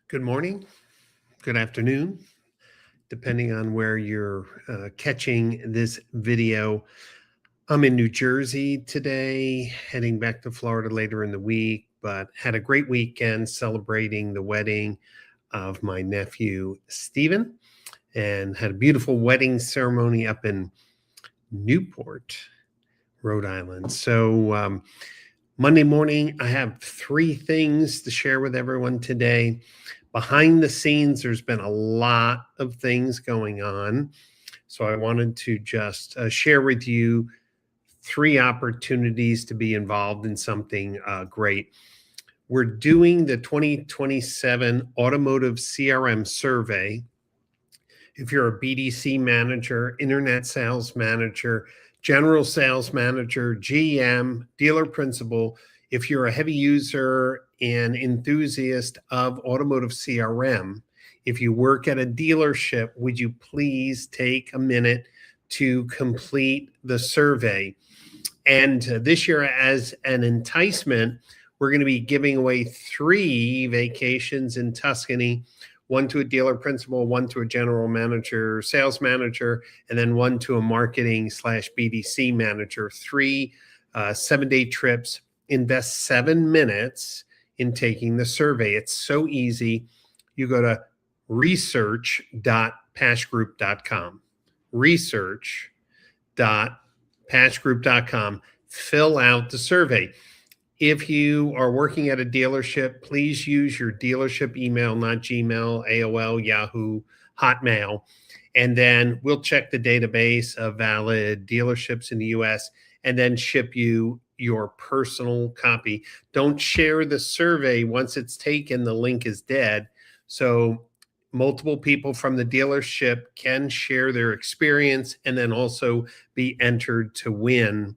Good morning, good afternoon, depending on where you're catching this video. I'm in New Jersey today, heading back to Florida later in the week, but had a great weekend celebrating the wedding of my nephew, Stephen, and had a beautiful wedding ceremony up in Newport, Rhode Island. So, Monday morning, I have three things to share with everyone today. Behind the scenes, there's been a lot of things going on. So I wanted to just share with you three opportunities to be involved in something great. We're doing the 2027 Automotive CRM survey. If you're a BDC manager, internet sales manager, general sales manager, GM, dealer principal, if you're a heavy user and enthusiast of automotive CRM, if you work at a dealership, would you please take a minute to complete the survey? And this year, as an enticement, we're going to be giving away 3 vacations in Tuscany, one to a dealer principal, one to a general manager, sales manager, and then one to a marketing/BDC manager. 3 7-day trips. Invest 7 minutes in taking the survey. It's so easy. You go to research.pashgroup.com. Research.pashgroup.com. Fill out the survey. If you are working at a dealership, please use your dealership email, not Gmail, AOL, Yahoo, Hotmail. And then we'll check the database of valid dealerships in the US and then ship you your personal copy. Don't share the survey. Once it's taken, the link is dead. So multiple people from the dealership can share their experience and then also be entered to win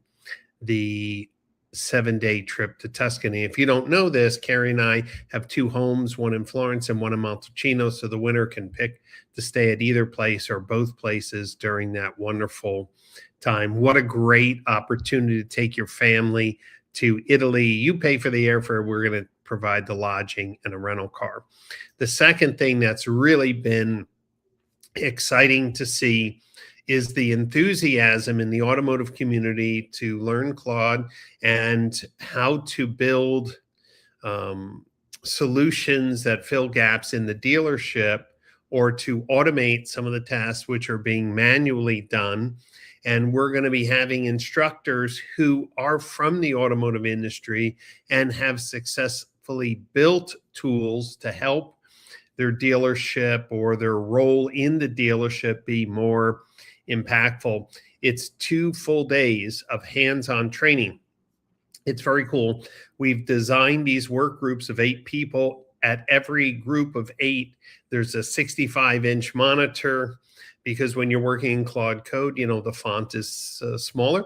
the 7-day trip to Tuscany. If you don't know this, Carrie and I have 2 homes, one in Florence and one in Montalcino, so the winner can pick to stay at either place or both places during that wonderful time. What a great opportunity to take your family to Italy. You pay for the airfare. We're going to provide the lodging and a rental car. The second thing that's really been exciting to see is the enthusiasm in the automotive community to learn Claude and how to build solutions that fill gaps in the dealership or to automate some of the tasks which are being manually done. And we're going to be having instructors who are from the automotive industry and have successfully built tools to help their dealership or their role in the dealership be more impactful. It's 2 full days of hands-on training. It's very cool. We've designed these work groups of 8 people. At every group of 8, there's a 65-inch monitor because when you're working in Claude Code, you know, the font is smaller.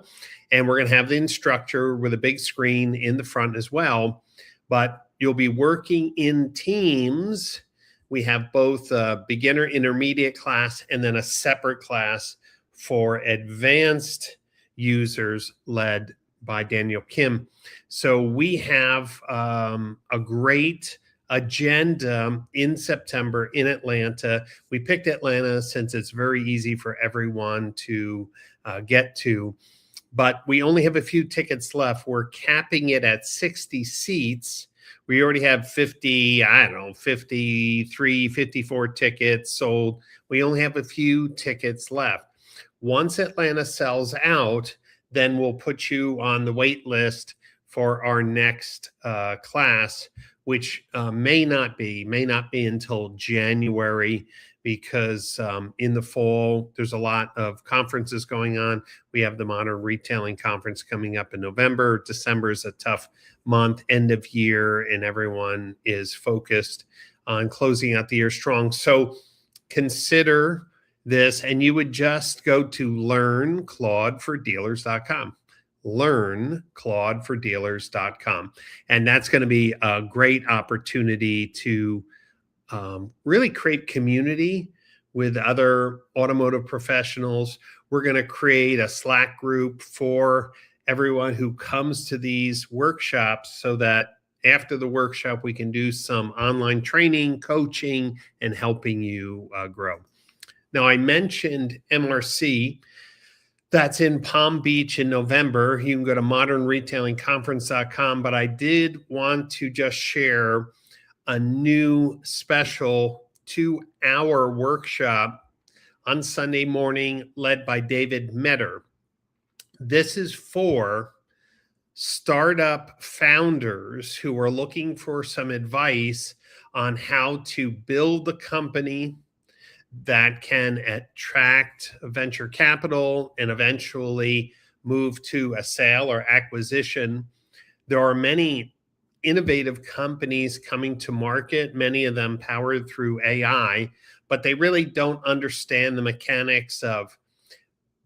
And we're going to have the instructor with a big screen in the front as well. But you'll be working in teams. We have both a beginner intermediate class and then a separate class for advanced users led by Daniel Kim. So we have a great agenda in September in Atlanta. We picked Atlanta since it's very easy for everyone to get to, but we only have a few tickets left. We're capping it at 60 seats. We already have 53, 54 tickets sold. We only have a few tickets left. Once Atlanta sells out, then we'll put you on the wait list for our next class, which may not be until January because in the fall, there's a lot of conferences going on. We have the Modern Retailing Conference coming up in November. December is a tough month, end of year, and everyone is focused on closing out the year strong. So consider this, and you would just go to learnclaudefordealers.com. Learnclaudefordealers.com. And that's going to be a great opportunity to really create community with other automotive professionals. We're going to create a Slack group for everyone who comes to these workshops so that after the workshop, we can do some online training, coaching, and helping you grow. Now, I mentioned MRC. That's in Palm Beach in November. You can go to modernretailingconference.com, but I did want to just share a new special 2-hour workshop on Sunday morning led by David Meador. This is for startup founders who are looking for some advice on how to build a company that can attract venture capital and eventually move to a sale or acquisition. There are many innovative companies coming to market, many of them powered through AI, but they really don't understand the mechanics of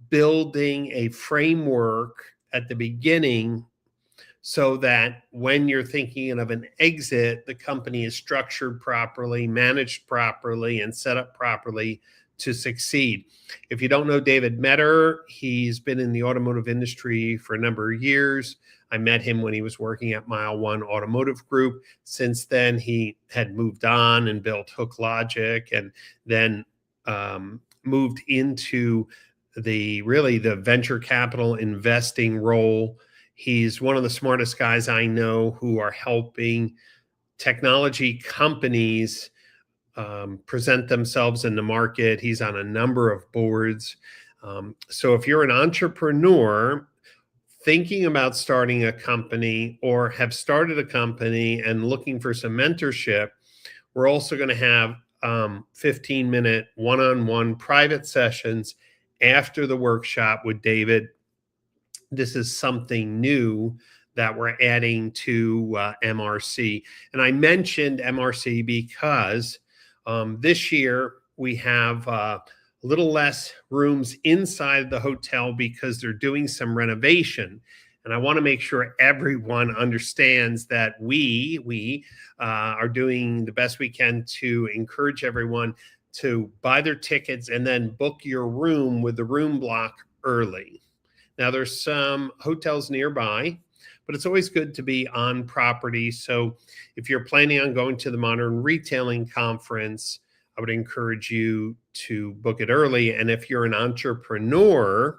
building a framework at the beginning so that when you're thinking of an exit, the company is structured properly, managed properly, and set up properly to succeed. If you don't know David Meador, he's been in the automotive industry for a number of years. I met him when he was working at Mile One Automotive Group. Since then, he had moved on and built HookLogic, and then moved into the venture capital investing role. He's one of the smartest guys I know who are helping technology companies present themselves in the market. He's on a number of boards. So if you're an entrepreneur thinking about starting a company or have started a company and looking for some mentorship, we're also going to have 15-minute one-on-one private sessions after the workshop with David. This is something new that we're adding to MRC. And I mentioned MRC because this year we have a little less rooms inside the hotel because they're doing some renovation. And I want to make sure everyone understands that we are doing the best we can to encourage everyone to buy their tickets and then book your room with the room block early. Now, there's some hotels nearby, but it's always good to be on property. So if you're planning on going to the Modern Retailing Conference, I would encourage you to book it early. And if you're an entrepreneur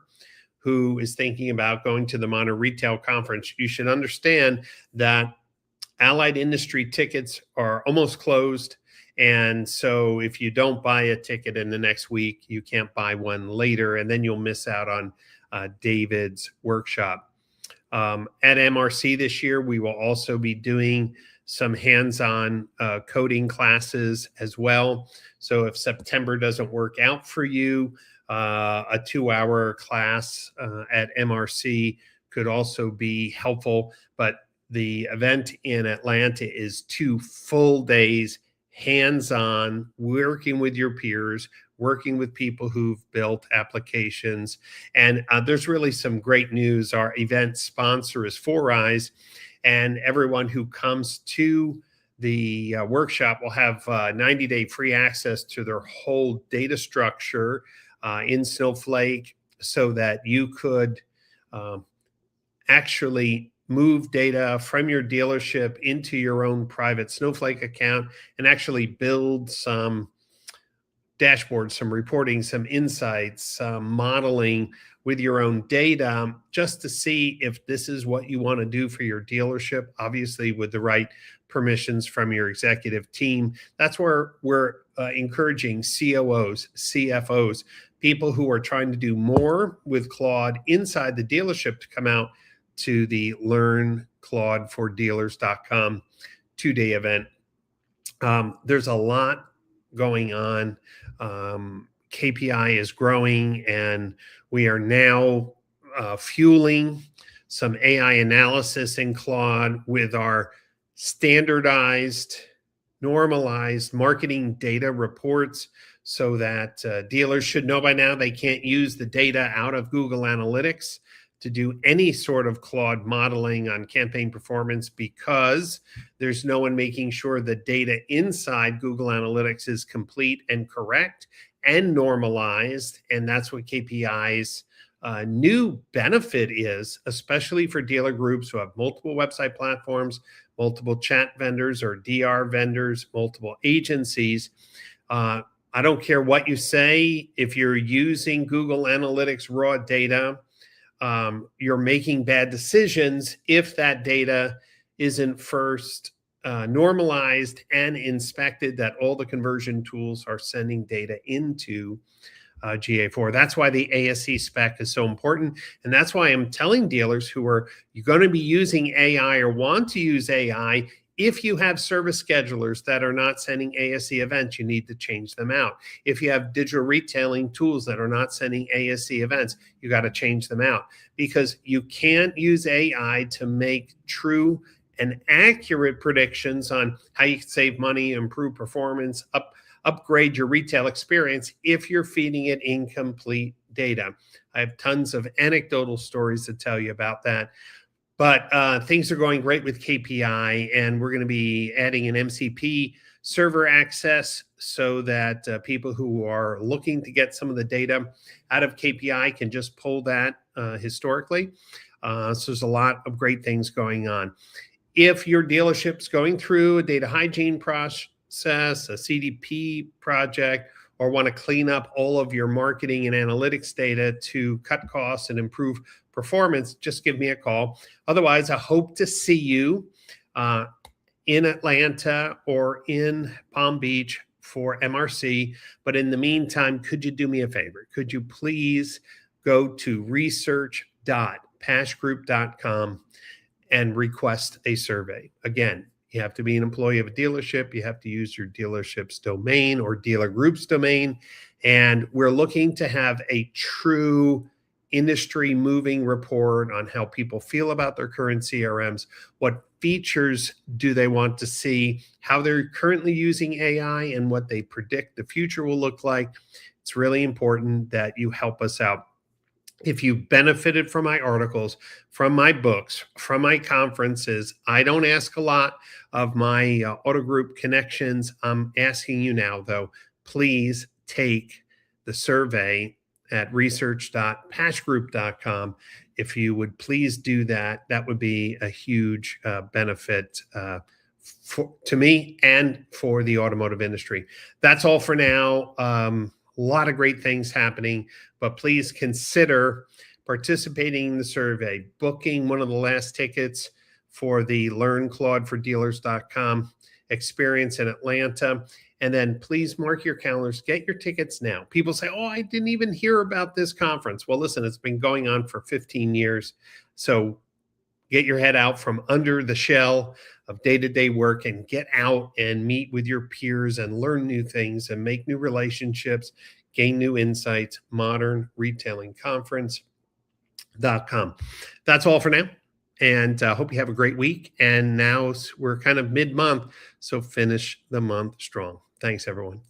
who is thinking about going to the Modern Retail Conference, you should understand that allied industry tickets are almost closed. And so if you don't buy a ticket in the next week, you can't buy one later, and then you'll miss out on David's workshop. At MRC this year, we will also be doing some hands-on coding classes as well. So if September doesn't work out for you, a 2-hour class at MRC could also be helpful. But the event in Atlanta is 2 full days, hands-on, working with your peers, working with people who've built applications. And there's really some great news. Our event sponsor is 4Eyes, and everyone who comes to the workshop will have 90-day free access to their whole data structure in Snowflake, so that you could actually move data from your dealership into your own private Snowflake account and actually build some dashboards, some reporting, some insights, some modeling with your own data, just to see if this is what you want to do for your dealership, obviously with the right permissions from your executive team. That's where we're encouraging COOs, CFOs, people who are trying to do more with Claude inside the dealership to come out to the LearnClaudeForDealers.com 2-day event. There's a lot going on. KPI is growing, and we are now fueling some AI analysis in Claude with our standardized, normalized marketing data reports, so that dealers should know by now they can't use the data out of Google Analytics to do any sort of Claude modeling on campaign performance, because there's no one making sure the data inside Google Analytics is complete and correct and normalized. And that's what KPI's new benefit is, especially for dealer groups who have multiple website platforms, multiple chat vendors or DR vendors, multiple agencies. I don't care what you say. If you're using Google Analytics raw data, you're making bad decisions if that data isn't first normalized and inspected, that all the conversion tools are sending data into GA4. That's why the ASC spec is so important. And that's why I'm telling dealers who are going to be using AI or want to use AI, if you have service schedulers that are not sending ASC events, you need to change them out. If you have digital retailing tools that are not sending ASC events, you got to change them out, because you can't use AI to make true and accurate predictions on how you can save money, improve performance, upgrade your retail experience if you're feeding it incomplete data. I have tons of anecdotal stories to tell you about that. But things are going great with KPI, and we're going to be adding an MCP server access so that people who are looking to get some of the data out of KPI can just pull that historically. So there's a lot of great things going on. If your dealership's going through a data hygiene process, a CDP project, or want to clean up all of your marketing and analytics data to cut costs and improve performance, just give me a call. Otherwise, I hope to see you in Atlanta or in Palm Beach for MRC. But in the meantime, could you do me a favor? Could you please go to research.pashgroup.com and request a survey? Again, you have to be an employee of a dealership. You have to use your dealership's domain or dealer group's domain. And we're looking to have a true industry moving report on how people feel about their current CRMs, what features do they want to see, how they're currently using AI, and what they predict the future will look like. It's really important that you help us out. If you benefited from my articles, from my books, from my conferences, I don't ask a lot of my Auto Group connections. I'm asking you now, though, please take the survey at research.pashgroup.com. If you would please do that, that would be a huge benefit to me and for the automotive industry. That's all for now. A lot of great things happening, but please consider participating in the survey, booking one of the last tickets for the Learn Claude for Dealers.com experience in Atlanta. And then please mark your calendars, get your tickets now. People say, oh, I didn't even hear about this conference. Well, listen, it's been going on for 15 years. So get your head out from under the shell of day-to-day work and get out and meet with your peers and learn new things and make new relationships, gain new insights. ModernRetailingConference.com. That's all for now. And I hope you have a great week. And now we're kind of mid-month, so finish the month strong. Thanks, everyone.